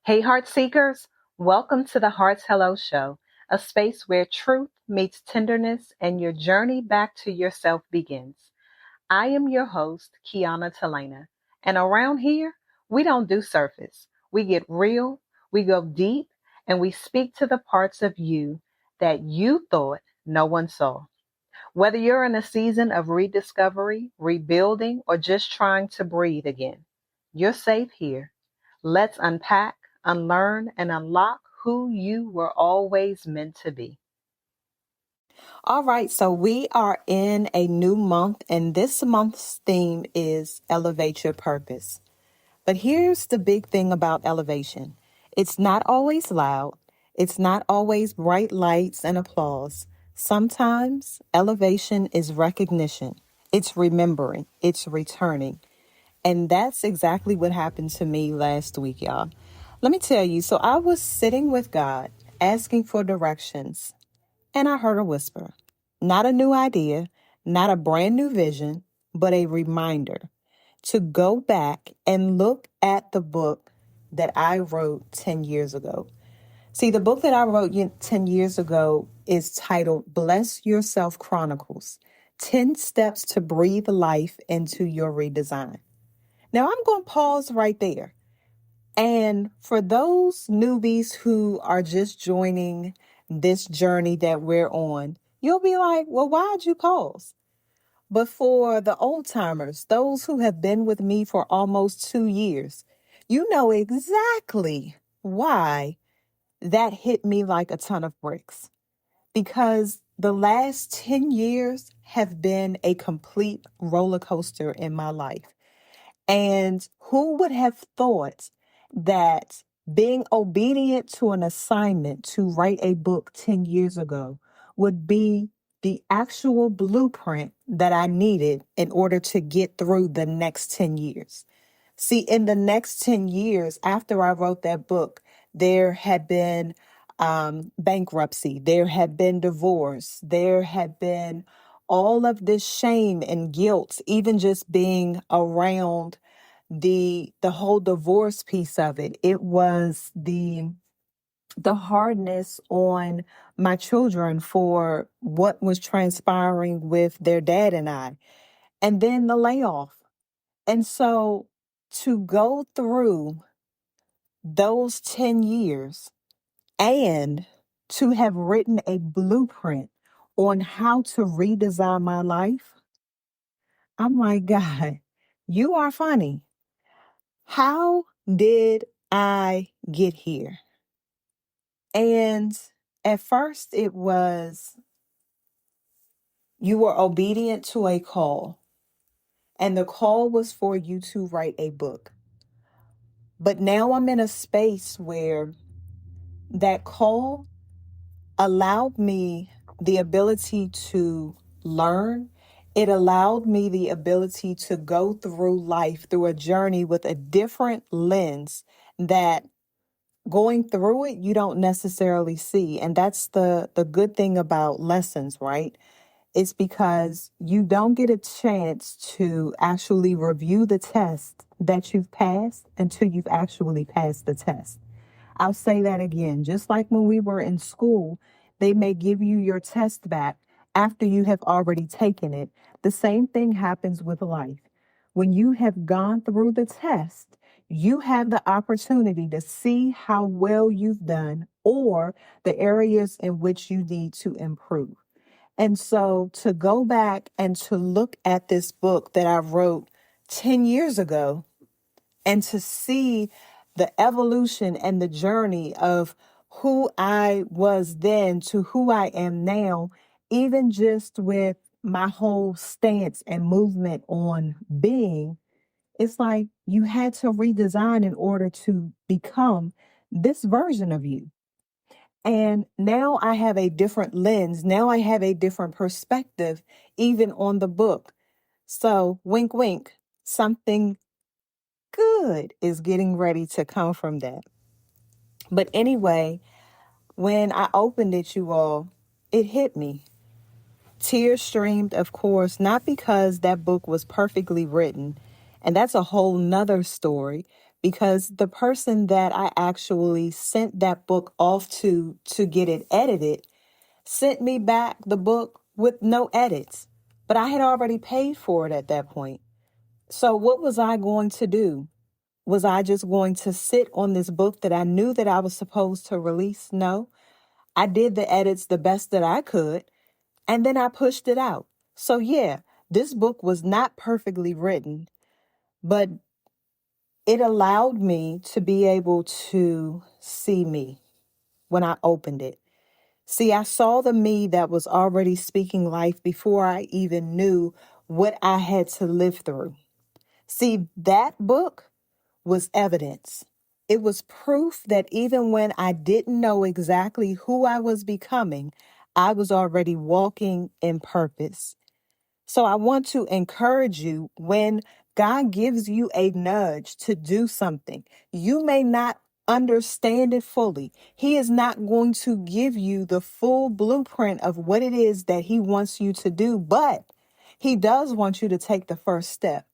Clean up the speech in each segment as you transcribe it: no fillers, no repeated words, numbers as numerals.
Hey, Heart Seekers, welcome to the Heart's Hello Show, a space where truth meets tenderness and your journey back to yourself begins. I am your host, Kiana Talena, and around here, we don't do surface. We get real, we go deep, and we speak to the parts of you that you thought no one saw. Whether you're in a season of rediscovery, rebuilding, or just trying to breathe again, you're safe here. Let's unpack, unlearn, and unlock who you were always meant to be. All right, so we are in a new month, and this month's theme is Elevate Your Purpose. But here's the big thing about elevation, it's not always loud, it's not always bright lights and applause. Sometimes elevation is recognition, it's remembering, it's returning. And that's exactly what happened to me last week, y'all. Let me tell you, so I was sitting with God asking for directions, and I heard a whisper. Not a new idea, not a brand new vision, but a reminder to go back and look at the book that I wrote 10 years ago. See, the book that I wrote 10 years ago is titled Yourself Chronicles 10 Steps to Breathe Life into Your Redesign. Now, I'm going to pause right there. And for those newbies who are just joining this journey that we're on, you'll be like, well, why'd you pause? But for the old timers, those who have been with me for almost 2 years, you know exactly why that hit me like a ton of bricks. Because the last 10 years have been a complete roller coaster in my life. And who would have thought that being obedient to an assignment to write a book 10 years ago would be the actual blueprint that I needed in order to get through the next 10 years? See, in the next 10 years after I wrote that book, there had been bankruptcy, there had been divorce, there had been all of this shame and guilt, even just being around the whole divorce piece of it. It was the hardness on my children for what was transpiring with their dad and I, and then the layoff. And so to go through those 10 years and to have written a blueprint on how to redesign my life, I'm like, God, you are funny. How did I get here? And at first it was you were obedient to a call, and the call was for you to write a book. But now I'm in a space where that call allowed me the ability to learn. It allowed me the ability to go through life through a journey with a different lens that going through it, you don't necessarily see. And that's the good thing about lessons, right? It's because you don't get a chance to actually review the test that you've passed until you've actually passed the test. I'll say that again. Just like when we were in school, they may give you your test back after you have already taken it. The same thing happens with life. When you have gone through the test, you have the opportunity to see how well you've done or the areas in which you need to improve. And so to go back and to look at this book that I wrote 10 years ago and to see the evolution and the journey of who I was then to who I am now, even just with my whole stance and movement on being, it's like you had to redesign in order to become this version of you. And now I have a different lens. Now I have a different perspective, even on the book. So, wink, wink, something good is getting ready to come from that. But anyway, when I opened it, you all, it hit me. Tears streamed, of course, not because that book was perfectly written. And that's a whole nother story because the person that I actually sent that book off to get it edited sent me back the book with no edits. But I had already paid for it at that point. So what was I going to do? Was I just going to sit on this book that I knew that I was supposed to release? No. I did the edits the best that I could, and then I pushed it out. So yeah, this book was not perfectly written, but it allowed me to be able to see me when I opened it. See, I saw the me that was already speaking life before I even knew what I had to live through. See, that book was evidence. It was proof that even when I didn't know exactly who I was becoming, I was already walking in purpose. So I want to encourage you, when God gives you a nudge to do something, you may not understand it fully. He is not going to give you the full blueprint of what it is that he wants you to do, but he does want you to take the first step.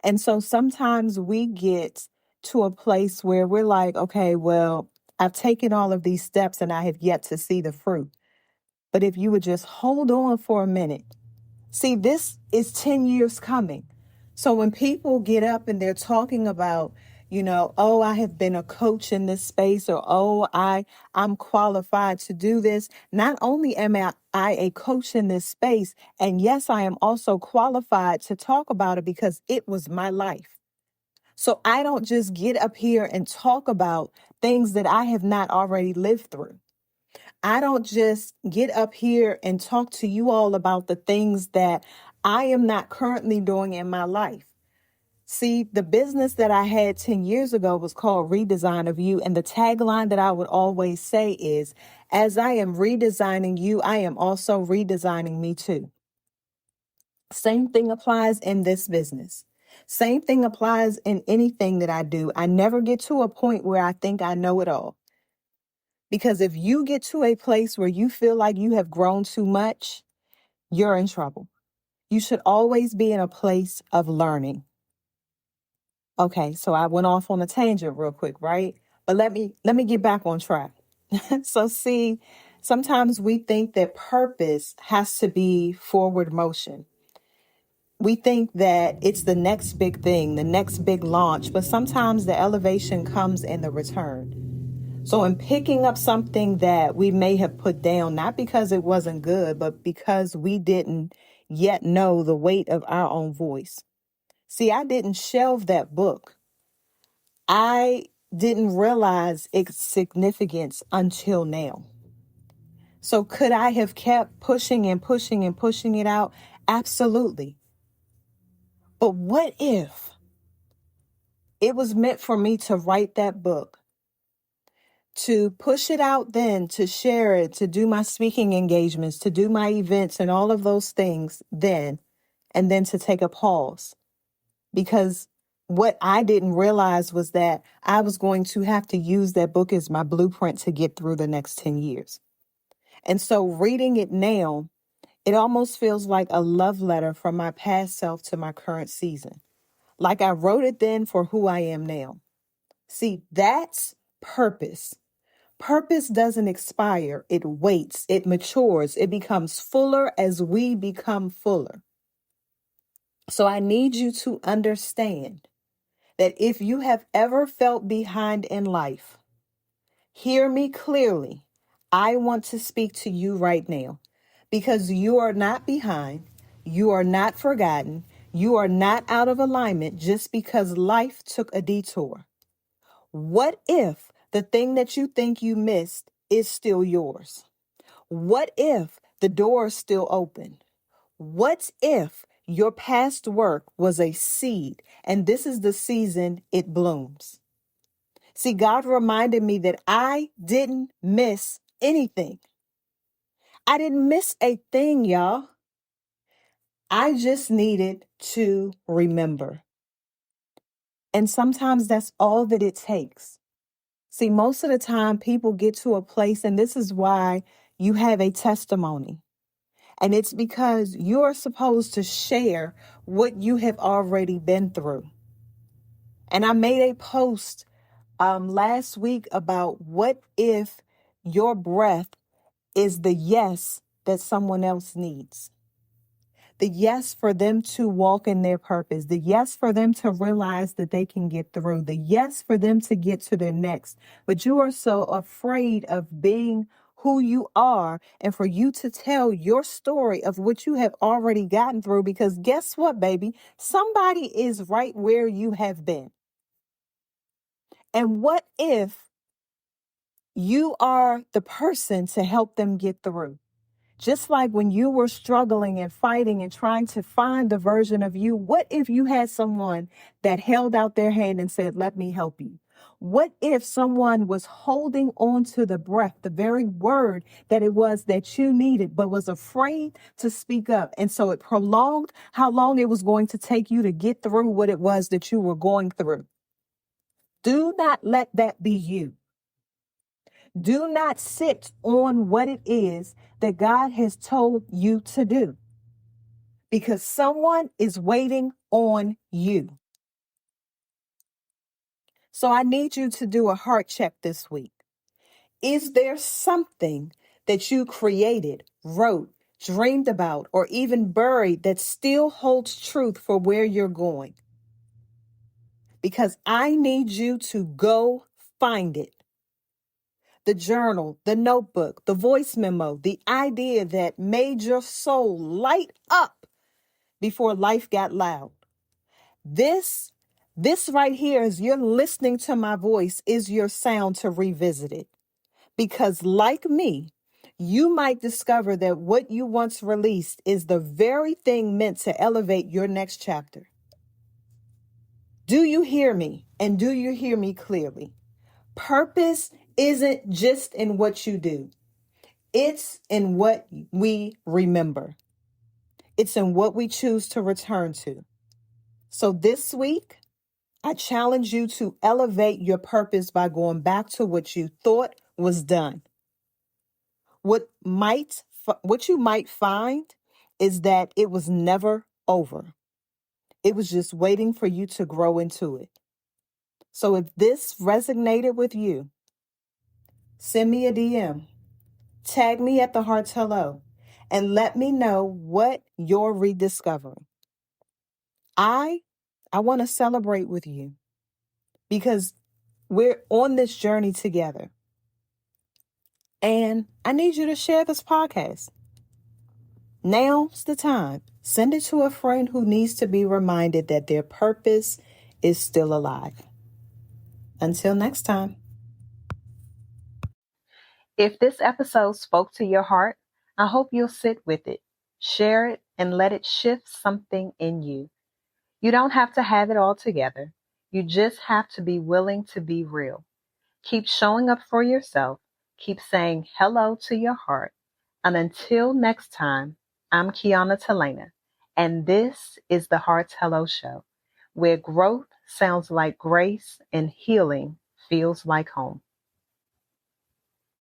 And so sometimes we get to a place where we're like, okay, well, I've taken all of these steps and I have yet to see the fruit. But if you would just hold on for a minute. See, this is 10 years coming. So when people get up and they're talking about, oh, I have been a coach in this space, or, oh, I'm qualified to do this. Not only am I a coach in this space, and yes, I am also qualified to talk about it because it was my life. So I don't just get up here and talk about things that I have not already lived through. I don't just get up here and talk to you all about the things that I am not currently doing in my life. See, the business that I had 10 years ago was called Redesign of You. And the tagline that I would always say is, as I am redesigning you, I am also redesigning me too. Same thing applies in this business. Same thing applies in anything that I do. I never get to a point where I think I know it all. Because if you get to a place where you feel like you have grown too much, you're in trouble. You should always be in a place of learning. Okay, so I went off on a tangent real quick, right? But let me get back on track. So see, sometimes we think that purpose has to be forward motion. We think that it's the next big thing, the next big launch, but sometimes the elevation comes in the return. So in picking up something that we may have put down, not because it wasn't good, but because we didn't yet know the weight of our own voice. See, I didn't shelve that book. I didn't realize its significance until now. So could I have kept pushing and pushing and pushing it out? Absolutely. But what if it was meant for me to write that book, to push it out then, to share it, to do my speaking engagements, to do my events and all of those things then, and then to take a pause? Because what I didn't realize was that I was going to have to use that book as my blueprint to get through the next 10 years. And so reading it now, it almost feels like a love letter from my past self to my current season. Like I wrote it then for who I am now. See, that's purpose. Purpose doesn't expire. It waits. It matures. It becomes fuller as we become fuller. So I need you to understand that if you have ever felt behind in life, hear me clearly. I want to speak to you right now, because you are not behind. You are not forgotten. You are not out of alignment just because life took a detour. What if the thing that you think you missed is still yours? What if the door is still open? What if your past work was a seed and this is the season it blooms? See, God reminded me that I didn't miss anything. I didn't miss a thing, y'all. I just needed to remember. And sometimes that's all that it takes. See, most of the time people get to a place, and this is why you have a testimony. And it's because you're supposed to share what you have already been through. And I made a post last week about what if your breath is the yes that someone else needs. The yes for them to walk in their purpose. The yes for them to realize that they can get through. The yes for them to get to their next. But you are so afraid of being who you are and for you to tell your story of what you have already gotten through, because guess what, baby? Somebody is right where you have been. And what if you are the person to help them get through? Just like when you were struggling and fighting and trying to find the version of you, what if you had someone that held out their hand and said, let me help you? What if someone was holding on to the breath, the very word that it was that you needed, but was afraid to speak up? And so it prolonged how long it was going to take you to get through what it was that you were going through. Do not let that be you. Do not sit on what it is that God has told you to do, because someone is waiting on you. So I need you to do a heart check this week. Is there something that you created, wrote, dreamed about, or even buried that still holds truth for where you're going? Because I need you to go find it. The journal, the notebook, the voice memo, the idea that made your soul light up before life got loud. This right here, as you're listening to my voice, is your sound to revisit it. Because like me, you might discover that what you once released is the very thing meant to elevate your next chapter. Do you hear me? And do you hear me clearly? Purpose isn't just in what you do. It's in what we remember. It's in what we choose to return to. So this week, I challenge you to elevate your purpose by going back to what you thought was done. What you might find is that it was never over. It was just waiting for you to grow into it. So if this resonated with you, send me a DM, tag me at the Hearts Hello, and let me know what you're rediscovering. I want to celebrate with you because we're on this journey together. And I need you to share this podcast. Now's the time. Send it to a friend who needs to be reminded that their purpose is still alive. Until next time. If this episode spoke to your heart, I hope you'll sit with it, share it, and let it shift something in you. You don't have to have it all together. You just have to be willing to be real. Keep showing up for yourself. Keep saying hello to your heart. And until next time, I'm Kiana Talena, and this is the Heart's Hello Show, where growth sounds like grace and healing feels like home.